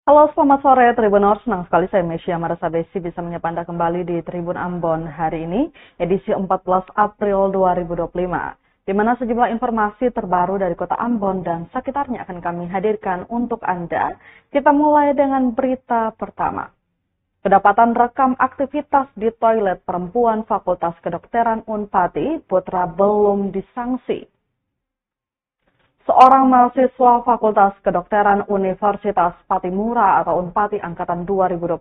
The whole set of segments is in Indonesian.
Halo, selamat sore Tribuners. Senang sekali saya Mesya Marasabesi bisa menyapa Anda kembali di Tribun Ambon hari ini, edisi 14 April 2025, di mana sejumlah informasi terbaru dari kota Ambon dan sekitarnya akan kami hadirkan untuk Anda. Kita mulai dengan berita pertama. Kedapatan rekam aktivitas di toilet perempuan Fakultas Kedokteran Unpati, Putra belum disangsi. Seorang mahasiswa Fakultas Kedokteran Universitas Patimura atau Unpati Angkatan 2021,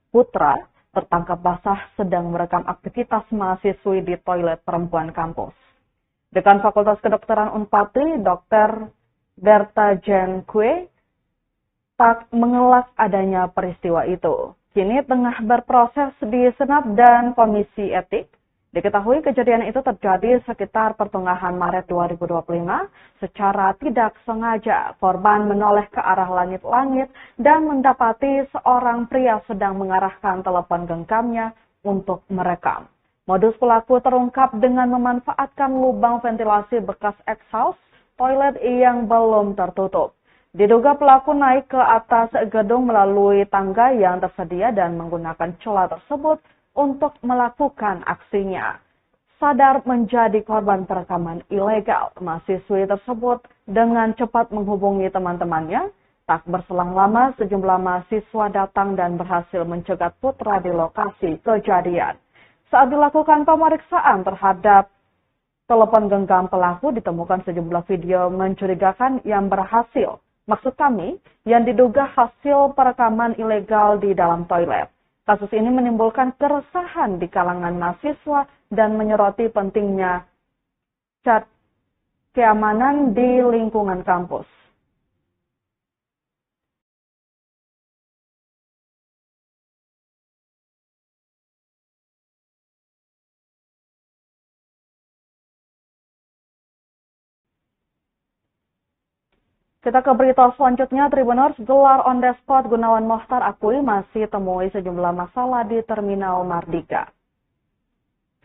Putra, tertangkap basah sedang merekam aktivitas mahasiswi di toilet perempuan kampus. Dekan Fakultas Kedokteran Unpati, Dr. Berta Jen Kue, tak mengelak adanya peristiwa itu. Kini tengah berproses di Senat dan Komisi Etik. Diketahui kejadian itu terjadi sekitar pertengahan Maret 2025. Secara tidak sengaja, korban menoleh ke arah langit-langit dan mendapati seorang pria sedang mengarahkan telepon genggamnya untuk merekam. Modus pelaku terungkap dengan memanfaatkan lubang ventilasi bekas exhaust toilet yang belum tertutup. Diduga pelaku naik ke atas gedung melalui tangga yang tersedia dan menggunakan celah tersebut untuk melakukan aksinya. Sadar menjadi korban perekaman ilegal, mahasiswi tersebut dengan cepat menghubungi teman-temannya. Tak berselang lama, sejumlah mahasiswa datang dan berhasil mencegat Putra di lokasi kejadian. Saat dilakukan pemeriksaan terhadap telepon genggam pelaku, ditemukan sejumlah video mencurigakan yang berhasil. Maksud kami, yang diduga hasil perekaman ilegal di dalam toilet. Kasus ini menimbulkan keresahan di kalangan mahasiswa dan menyoroti pentingnya keamanan di lingkungan kampus. Kita ke berita selanjutnya, Tribuners. Gelar on the spot Gunawan Mohtar akui masih temui sejumlah masalah di Terminal Mardika.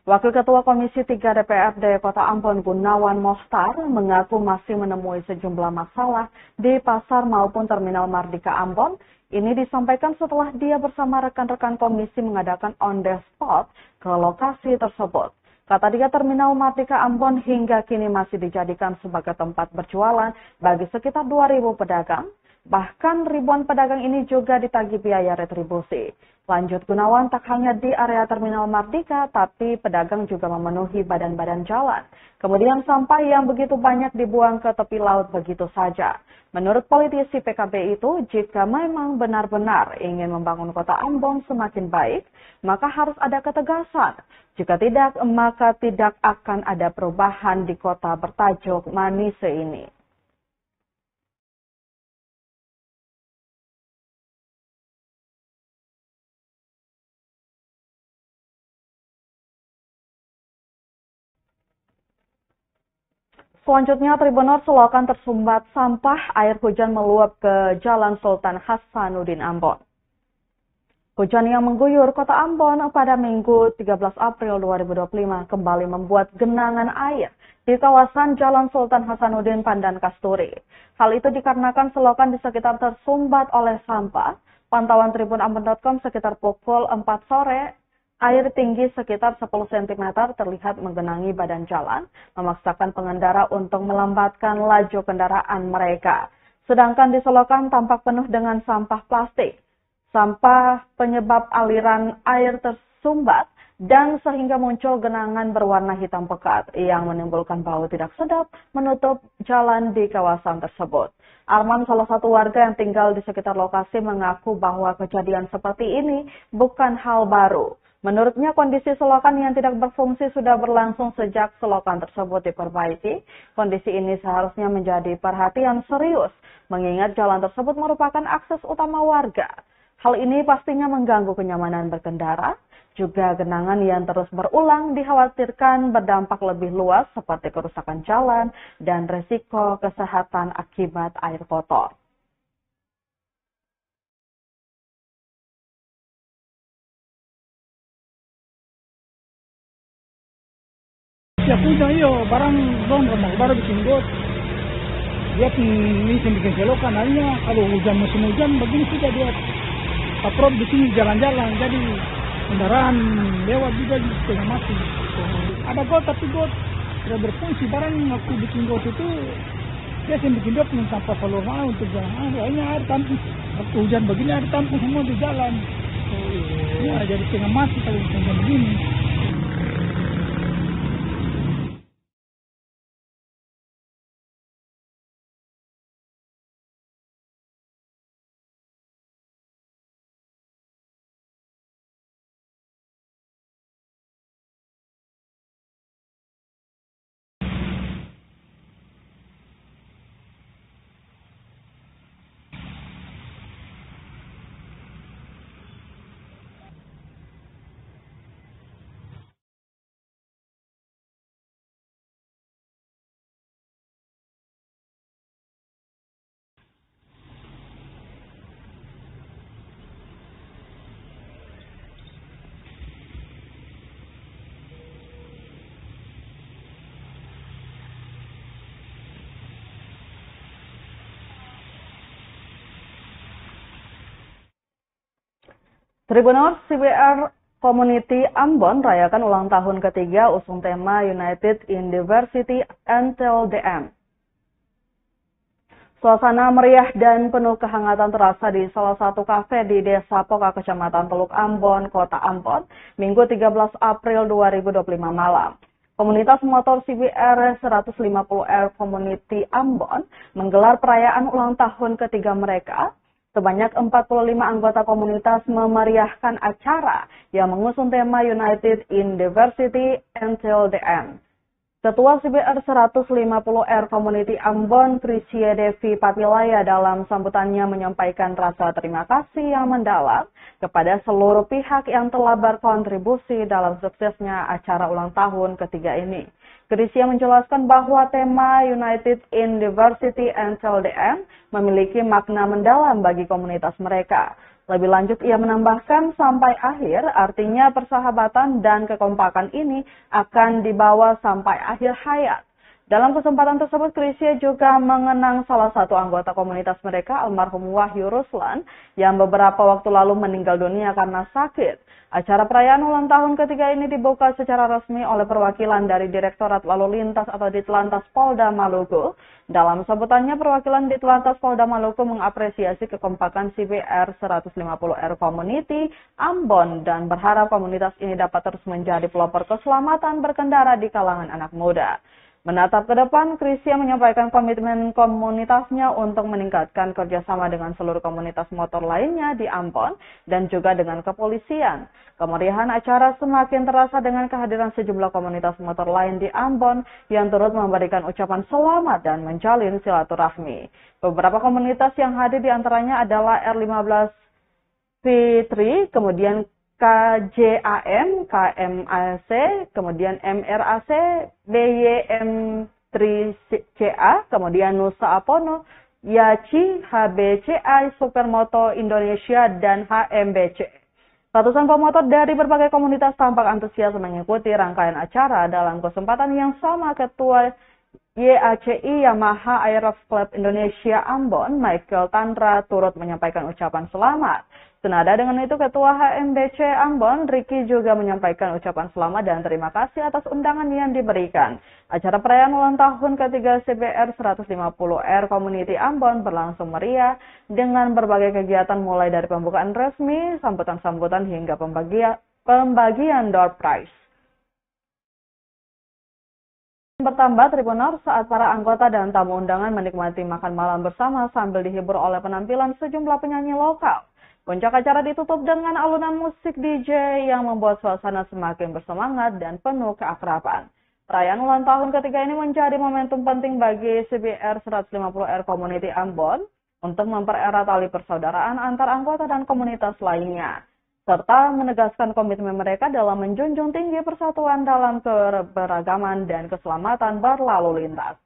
Wakil Ketua Komisi 3 DPRD Kota Ambon Gunawan Mohtar mengaku masih menemui sejumlah masalah di pasar maupun Terminal Mardika Ambon. Ini disampaikan setelah dia bersama rekan-rekan komisi mengadakan on the spot ke lokasi tersebut. Kata dia, Terminal Mardika Ambon hingga kini masih dijadikan sebagai tempat berjualan bagi sekitar 2.000 pedagang. Bahkan ribuan pedagang ini juga ditagih biaya retribusi. Lanjut Gunawan, tak hanya di area Terminal Mardika, tapi pedagang juga memenuhi badan-badan jalan. Kemudian sampah yang begitu banyak dibuang ke tepi laut begitu saja. Menurut politisi PKB itu, jika memang benar-benar ingin membangun kota Ambon semakin baik, maka harus ada ketegasan. Jika tidak, maka tidak akan ada perubahan di kota bertajuk Manise ini. Selanjutnya, Tribuners, selokan tersumbat sampah, air hujan meluap ke Jalan Sultan Hasanuddin Ambon. Hujan yang mengguyur kota Ambon pada Minggu 13 April 2025 kembali membuat genangan air di kawasan Jalan Sultan Hasanuddin Pandan Kasturi. Hal itu dikarenakan selokan di sekitar tersumbat oleh sampah. Pantauan tribunambon.com sekitar pukul 4 sore, air tinggi sekitar 10 cm terlihat menggenangi badan jalan, memaksakan pengendara untuk melambatkan laju kendaraan mereka. Sedangkan di selokan tampak penuh dengan sampah plastik. Sampah penyebab aliran air tersumbat dan sehingga muncul genangan berwarna hitam pekat yang menimbulkan bau tidak sedap menutup jalan di kawasan tersebut. Arman, salah satu warga yang tinggal di sekitar lokasi, mengaku bahwa kejadian seperti ini bukan hal baru. Menurutnya, kondisi selokan yang tidak berfungsi sudah berlangsung sejak selokan tersebut diperbaiki. Kondisi ini seharusnya menjadi perhatian serius, mengingat jalan tersebut merupakan akses utama warga. Hal ini pastinya mengganggu kenyamanan berkendara. Juga genangan yang terus berulang dikhawatirkan berdampak lebih luas seperti kerusakan jalan dan resiko kesehatan akibat air kotor. Ya puncak iyo barang belum remang baru bikin got. Dia ini bikin selokan, hanya kalau musim hujan begini sudah dia patrol di sini jalan-jalan, jadi kendaraan lewat juga di setengah mati. Ada got tapi got tidak berfungsi. Barang waktu bikin got itu dia bikin got tanpa saluran untuk jalan. Akhirnya air tampung. Waktu hujan begini air tampung semua di jalan. Ya jadi setengah mati kalau hujan begini. Tribuners CBR Community Ambon rayakan ulang tahun ketiga usung tema United in Diversity Until the End. Suasana meriah dan penuh kehangatan terasa di salah satu kafe di Desa Poka, Kecamatan Teluk Ambon, Kota Ambon, Minggu 13 April 2025 malam. Komunitas motor CBR 150R Community Ambon menggelar perayaan ulang tahun ketiga mereka. Sebanyak 45 anggota komunitas memeriahkan acara yang mengusung tema United in Diversity Until the End. Ketua CBR 150R Community Ambon, Krisya Devi Patilaya dalam sambutannya menyampaikan rasa terima kasih yang mendalam kepada seluruh pihak yang telah berkontribusi dalam suksesnya acara ulang tahun ketiga ini. Krisya menjelaskan bahwa tema United in Diversity Until the End memiliki makna mendalam bagi komunitas mereka. Lebih lanjut, ia menambahkan sampai akhir artinya persahabatan dan kekompakan ini akan dibawa sampai akhir hayat. Dalam kesempatan tersebut, Krisya juga mengenang salah satu anggota komunitas mereka, almarhum Wahyu Ruslan, yang beberapa waktu lalu meninggal dunia karena sakit. Acara perayaan ulang tahun ketiga ini dibuka secara resmi oleh perwakilan dari Direktorat Lalu Lintas atau Ditlantas Polda Maluku. Dalam sambutannya, perwakilan Ditlantas Polda Maluku mengapresiasi kekompakan CBR 150R Community Ambon dan berharap komunitas ini dapat terus menjadi pelopor keselamatan berkendara di kalangan anak muda. Menatap ke depan, Krisya menyampaikan komitmen komunitasnya untuk meningkatkan kerjasama dengan seluruh komunitas motor lainnya di Ambon dan juga dengan kepolisian. Kemeriahan acara semakin terasa dengan kehadiran sejumlah komunitas motor lain di Ambon yang turut memberikan ucapan selamat dan menjalin silaturahmi. Beberapa komunitas yang hadir diantaranya adalah R15 Fitri, kemudian KJAM, KMAC, kemudian MRAC, BYM3CA, kemudian Nusa Apono, YACI, HBCI, Supermoto Indonesia, dan HMBC. Ratusan pemotor dari berbagai komunitas tampak antusias mengikuti rangkaian acara. Dalam kesempatan yang sama, Ketua YACI Yamaha Aerox Club Indonesia Ambon, Michael Tandra, turut menyampaikan ucapan selamat. Senada dengan itu, Ketua HMBC Ambon, Ricky, juga menyampaikan ucapan selamat dan terima kasih atas undangan yang diberikan. Acara perayaan ulang tahun ketiga CBR 150R Community Ambon berlangsung meriah dengan berbagai kegiatan mulai dari pembukaan resmi, sambutan-sambutan hingga pembagian door prize. Bertambah Tribuners saat para anggota dan tamu undangan menikmati makan malam bersama sambil dihibur oleh penampilan sejumlah penyanyi lokal. Puncak acara ditutup dengan alunan musik DJ yang membuat suasana semakin bersemangat dan penuh keakraban. Perayaan ulang tahun ketiga ini menjadi momentum penting bagi CBR 150R Community Ambon untuk mempererat tali persaudaraan antar anggota dan komunitas lainnya, serta menegaskan komitmen mereka dalam menjunjung tinggi persatuan dalam keberagaman dan keselamatan berlalu lintas.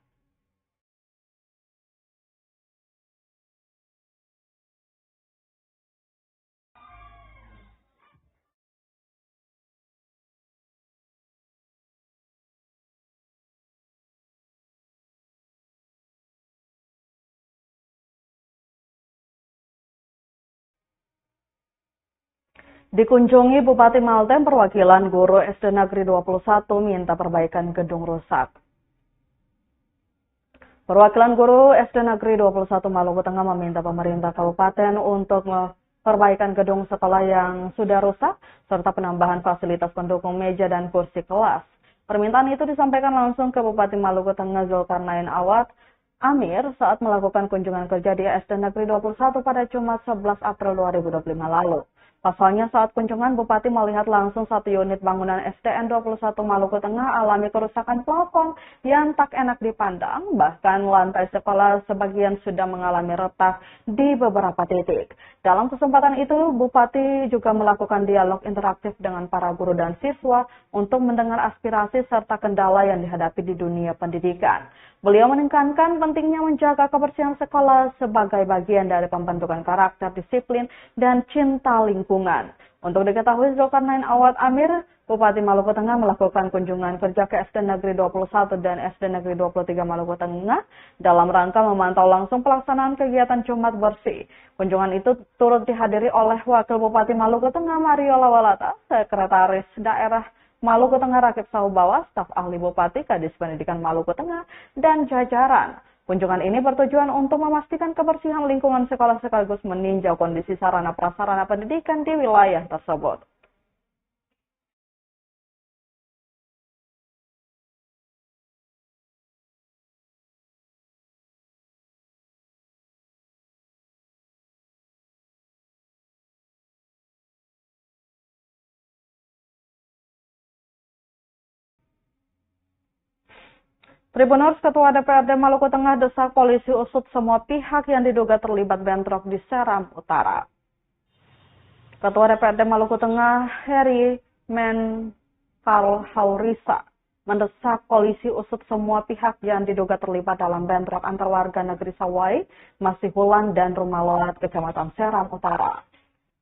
Dikunjungi Bupati Maltem, perwakilan guru SD Negeri 21 minta perbaikan gedung rusak. Perwakilan guru SD Negeri 21 Maluku Tengah meminta pemerintah kabupaten untuk perbaikan gedung sekolah yang sudah rusak, serta penambahan fasilitas pendukung meja dan kursi kelas. Permintaan itu disampaikan langsung ke Bupati Maluku Tengah Zulkarnain Awad Amir saat melakukan kunjungan kerja di SD Negeri 21 pada Jumat 11 April 2025 lalu. Pasalnya saat kunjungan, Bupati melihat langsung satu unit bangunan SDN 21 Maluku Tengah alami kerusakan plafon yang tak enak dipandang, bahkan lantai sekolah sebagian sudah mengalami retak di beberapa titik. Dalam kesempatan itu, Bupati juga melakukan dialog interaktif dengan para guru dan siswa untuk mendengar aspirasi serta kendala yang dihadapi di dunia pendidikan. Beliau menekankan pentingnya menjaga kebersihan sekolah sebagai bagian dari pembentukan karakter, disiplin, dan cinta lingkungan. Untuk diketahui, Zulkarnain Awad Amir, Bupati Maluku Tengah melakukan kunjungan kerja ke SD Negeri 21 dan SD Negeri 23 Maluku Tengah dalam rangka memantau langsung pelaksanaan kegiatan Jumat Bersih. Kunjungan itu turut dihadiri oleh Wakil Bupati Maluku Tengah Mario Lawalata, Sekretaris Daerah Maluku Tengah Rakib Saubawa, staf ahli Bupati, Kadis Pendidikan Maluku Tengah, dan jajaran. Kunjungan ini bertujuan untuk memastikan kebersihan lingkungan sekolah sekaligus meninjau kondisi sarana prasarana pendidikan di wilayah tersebut. Tribuners, Ketua DPRD Maluku Tengah desak polisi usut semua pihak yang diduga terlibat bentrok di Seram Utara. Ketua DPRD Maluku Tengah, Heri Menfal Haurisa, mendesak polisi usut semua pihak yang diduga terlibat dalam bentrok antar warga negeri Sawai, Masihulan, dan Rumah Lolat, Kecamatan Seram Utara.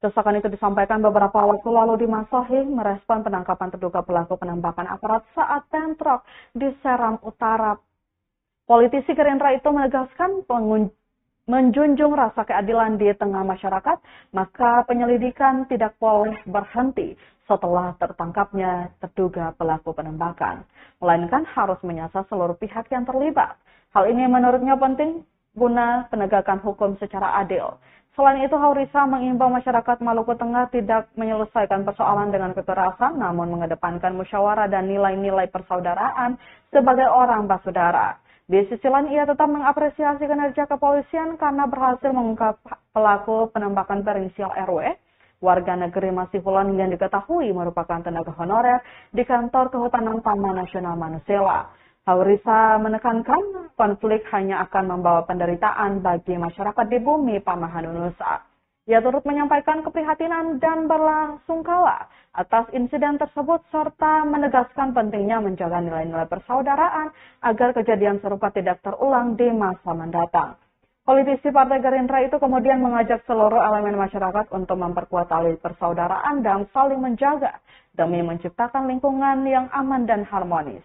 Desakan itu disampaikan beberapa waktu lalu di Masahi merespon penangkapan terduga pelaku penembakan aparat saat bentrok di Seram Utara. Politisi Gerindra itu menegaskan menjunjung rasa keadilan di tengah masyarakat, maka penyelidikan tidak boleh berhenti setelah tertangkapnya terduga pelaku penembakan, melainkan harus menyasar seluruh pihak yang terlibat. Hal ini menurutnya penting guna penegakan hukum secara adil. Selain itu, Haurisa mengimbau masyarakat Maluku Tengah tidak menyelesaikan persoalan dengan kekerasan, namun mengedepankan musyawarah dan nilai-nilai persaudaraan sebagai orang bersaudara. Di sisi lain, ia tetap mengapresiasi kinerja kepolisian karena berhasil mengungkap pelaku penembakan berinisial RW, warga negeri Masihulan yang diketahui merupakan tenaga honorer di kantor Kehutanan Taman Nasional Manusela. Haurisa menekankan konflik hanya akan membawa penderitaan bagi masyarakat di bumi Pamahan Nusa. Ia turut menyampaikan keprihatinan dan berlasungkawa atas insiden tersebut serta menegaskan pentingnya menjaga nilai-nilai persaudaraan agar kejadian serupa tidak terulang di masa mendatang. Politisi Partai Gerindra itu kemudian mengajak seluruh elemen masyarakat untuk memperkuat tali persaudaraan dan saling menjaga demi menciptakan lingkungan yang aman dan harmonis.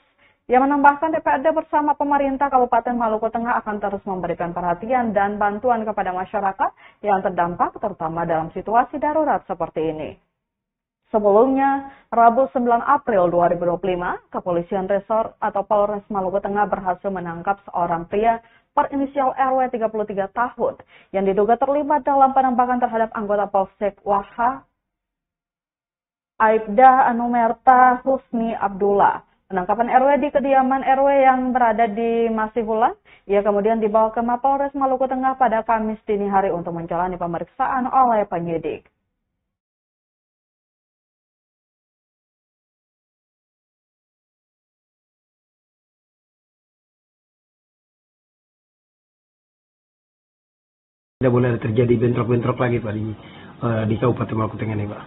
Ia menambahkan DPRD bersama pemerintah Kabupaten Maluku Tengah akan terus memberikan perhatian dan bantuan kepada masyarakat yang terdampak terutama dalam situasi darurat seperti ini. Sebelumnya, Rabu 9 April 2025, Kepolisian Resor atau Polres Maluku Tengah berhasil menangkap seorang pria berinisial RW 33 tahun yang diduga terlibat dalam penembakan terhadap anggota Polsek Waha Aibda Anumerta Husni Abdullah. Penangkapan RW di kediaman RW yang berada di Masihulan, ia kemudian dibawa ke Mapolres Maluku Tengah pada Kamis dini hari untuk menjalani pemeriksaan oleh penyidik. Tidak boleh terjadi bentrok-bentrok lagi Pak di Kabupaten Maluku Tengah ini Pak.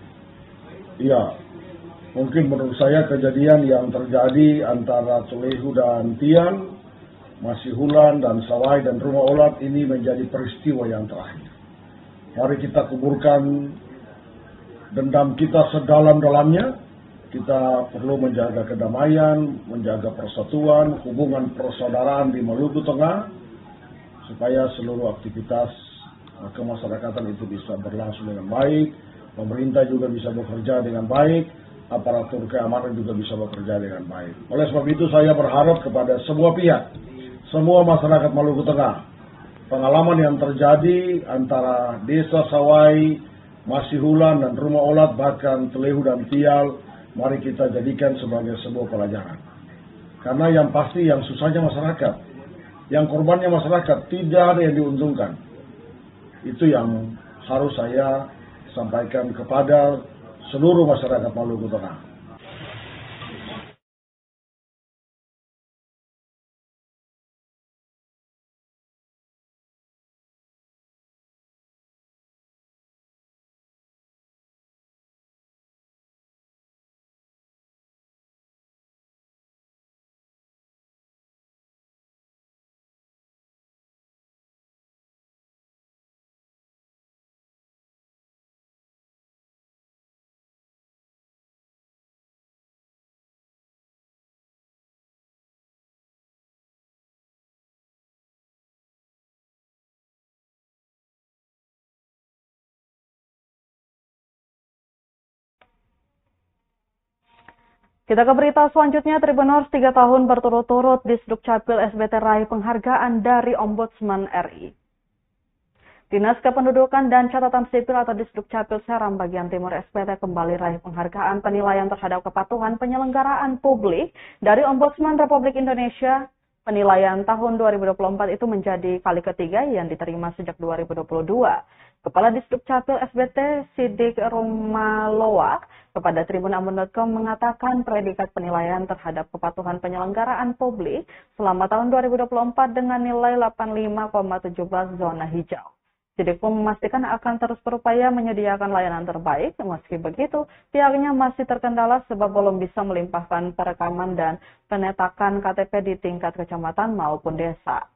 Iya. Mungkin menurut saya kejadian yang terjadi antara Solehu dan Tian, Masihulan dan Sawai dan Rumah Olat ini menjadi peristiwa yang terakhir. Mari kita kuburkan dendam kita sedalam-dalamnya. Kita perlu menjaga kedamaian, menjaga persatuan, hubungan persaudaraan di Maluku Tengah, supaya seluruh aktivitas kemasyarakatan itu bisa berlangsung dengan baik, pemerintah juga bisa bekerja dengan baik, aparatur keamanan juga bisa bekerja dengan baik. Oleh sebab itu saya berharap kepada semua pihak, semua masyarakat Maluku Tengah, pengalaman yang terjadi antara Desa Sawai, Masihulan dan Rumah Olat, bahkan Telehu dan Tial, mari kita jadikan sebagai sebuah pelajaran. Karena yang pasti yang susahnya masyarakat, yang korbannya masyarakat, tidak ada yang diuntungkan. Itu yang harus saya sampaikan kepada seluruh masyarakat Maluku Tengah. Kita ke berita selanjutnya. Tribuners 3 tahun berturut-turut di Sdukcapil SBT raih penghargaan dari Ombudsman RI. Dinas Kependudukan dan Catatan Sipil atau Disdukcapil Seram bagian Timur SBT kembali raih penghargaan penilaian terhadap kepatuhan penyelenggaraan publik dari Ombudsman Republik Indonesia. Penilaian tahun 2024 itu menjadi kali ketiga yang diterima sejak 2022. Kepala Disdukcapil SBT Sidik Rumaloa kepada tribunambon.com mengatakan predikat penilaian terhadap kepatuhan penyelenggaraan publik selama tahun 2024 dengan nilai 85,17 zona hijau. Sidik pun memastikan akan terus berupaya menyediakan layanan terbaik. Meski begitu, pihaknya masih terkendala sebab belum bisa melimpahkan perekaman dan penetakan KTP di tingkat kecamatan maupun desa.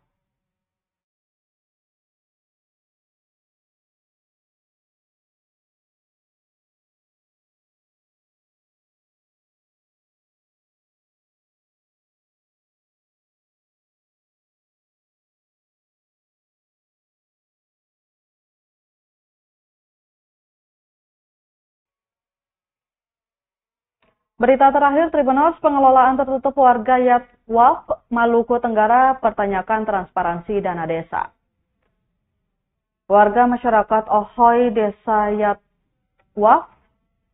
Berita terakhir, Tribuners, pengelolaan tertutup warga Yatwaf, Maluku Tenggara pertanyakan transparansi dana desa. Warga masyarakat Ohoy, Desa Yatwaf,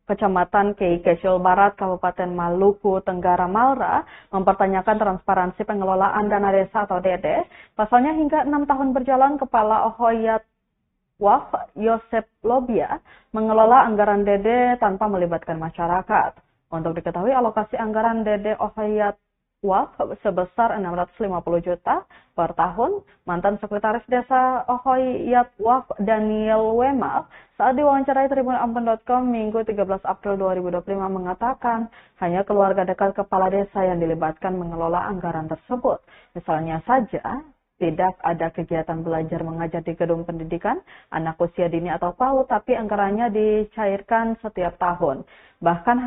Kecamatan Kei Kecil Barat, Kabupaten Maluku Tenggara Malra, mempertanyakan transparansi pengelolaan dana desa atau DD. Pasalnya hingga 6 tahun berjalan, Kepala Ohoy Yatwaf, Yosep Lobia, mengelola anggaran DD tanpa melibatkan masyarakat. Untuk diketahui, alokasi anggaran DD Ohoy Yatwaf sebesar 650 juta per tahun. Mantan Sekretaris Desa Ohoy Yatwaf Daniel Wemal saat diwawancarai tribunambon.com Minggu 13 April 2025 mengatakan hanya keluarga dekat kepala desa yang dilibatkan mengelola anggaran tersebut. Misalnya saja, tidak ada kegiatan belajar mengajar di gedung pendidikan anak usia dini atau PAUD, tapi anggarannya dicairkan setiap tahun. Bahkan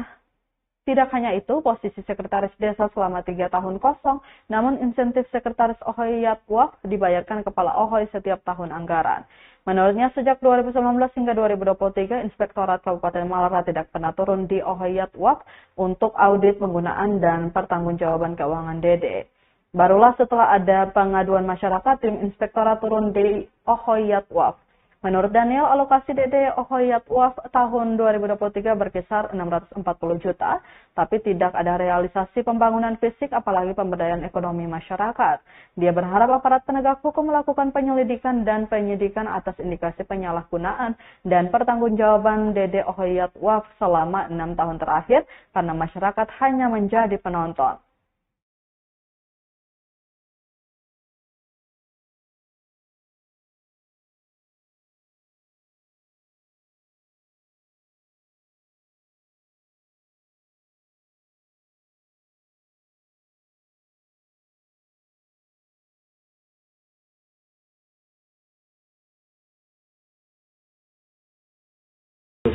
tidak hanya itu, posisi sekretaris desa selama 3 tahun kosong, namun insentif sekretaris Ohoy Yatwaf dibayarkan kepala Ohoy setiap tahun anggaran. Menurutnya, sejak 2019 hingga 2023, Inspektorat Kabupaten Malra tidak pernah turun di Ohoy Yatwaf untuk audit penggunaan dan pertanggungjawaban keuangan DD. Barulah setelah ada pengaduan masyarakat, tim Inspektorat turun di Ohoy Yatwaf. Menurut Daniel, alokasi DD Ohoy Yatwaf tahun 2023 berkisar 640 juta, tapi tidak ada realisasi pembangunan fisik apalagi pemberdayaan ekonomi masyarakat. Dia berharap aparat penegak hukum melakukan penyelidikan dan penyidikan atas indikasi penyalahgunaan dan pertanggungjawaban DD Ohoy Yatwaf selama 6 tahun terakhir karena masyarakat hanya menjadi penonton.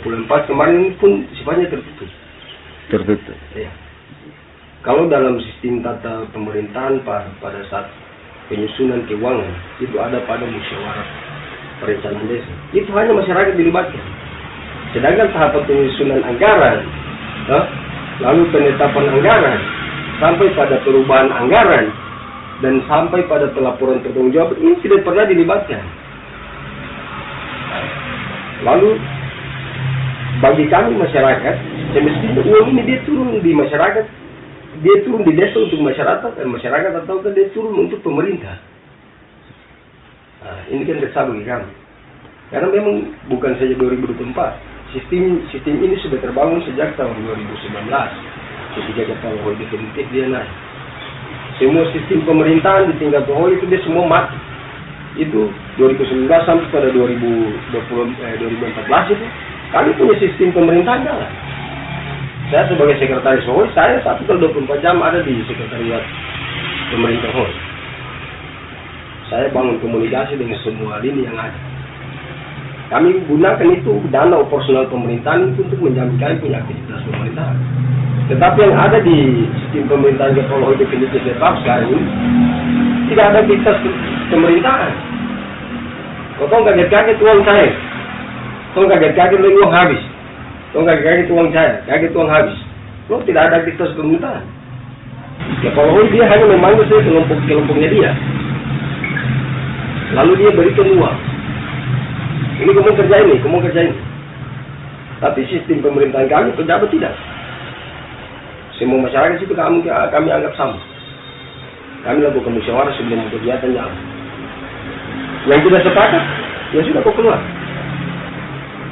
Bulan 4 kemarin pun sifatnya tertutup. Tertutup. Ya. Kalau dalam sistem tata pemerintahan pada saat penyusunan keuangan itu ada pada musyawarah perencanaan desa. Itu hanya masyarakat dilibatkan. Sedangkan tahapan penyusunan anggaran, lalu penetapan anggaran, sampai pada perubahan anggaran, dan sampai pada pelaporan pertanggungjawab ini tidak pernah dilibatkan. Lalu bagi kami masyarakat, semestinya uang ini dia turun di masyarakat, dia turun di desa untuk masyarakat atau dia turun untuk pemerintah. Nah, ini kan resah bagi kami. Karena memang bukan saja 2024, sistem ini sudah terbangun sejak tahun 2019, ketika Kepala Hoi definitif dia naik. Semua sistem pemerintahan di tingkat Hoi itu dia semua mati. Itu 2019 sampai pada 2014 itu, kami punya sistem pemerintahan jalan. Saya sebagai sekretaris Hoi, saya 1x24 jam ada di sekretariat pemerintah Hoi. Saya bangun komunikasi dengan semua lini yang ada. Kami gunakan itu dana operasional pemerintahan itu untuk menjamin punya aktivitas pemerintahan. Tetapi yang ada di sistem pemerintahan Kepala Hoi definitif tetap sekarang ini tidak ada aktivitas pemerintahan. Kau tahu kaget-kaget uang cair, kau kaget-kaget uang habis, kau kaget-kaget uang cair, kaget uang habis. Kau tidak ada aktivitas pemerintahan. Kepala Hoi dia hanya memanggil saya kelompoknya dia. Lalu dia berikan uang. Ini kamu kerja ini, kamu kerja ini. Tapi sistem pemerintahan kami, pejabat tidak. Semua masyarakat itu kami anggap sama. Kami lakukan musyawarah sebelum kegiatan jalan. Yang tidak sepakat, ya sudah kau keluar.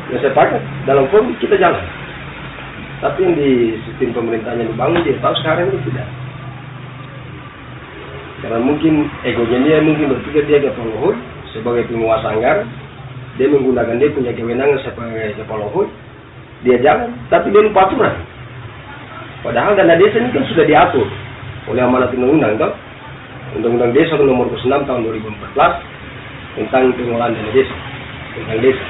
Yang sepakat, dalam forum kita jalan. Tapi yang di sistem pemerintahan yang dibangun, dia tahu sekarang ini tidak. Karena mungkin egonya dia mungkin berpikir dia Kepala Hoi sebagai penguasa anggaran, dia menggunakan dia punya kewenangan sebagai Kepala Hoi, dia jalan, tapi dia lupa aturan. Padahal dana desa ini kan sudah diatur oleh amanat undang-undang, Undang-Undang Desa Nomor 6 Tahun 2014 tentang pengelolaan dana desa, tentang desa.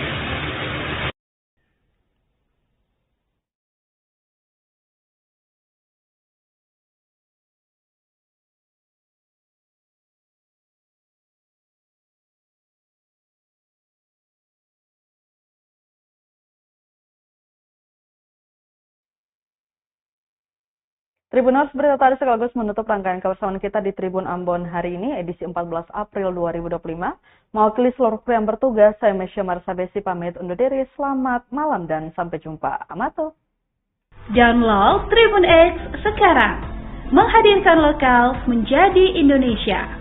Tribuners, berita tadi sekaligus menutup rangkaian kebersamaan kita di Tribun Ambon hari ini, edisi 14 April 2025. Mewakili seluruh kru yang bertugas, saya Mesya Marsabesi pamit undur diri. Selamat malam dan sampai jumpa. Amato. Download Tribun X sekarang. Menghadirkan lokal menjadi Indonesia.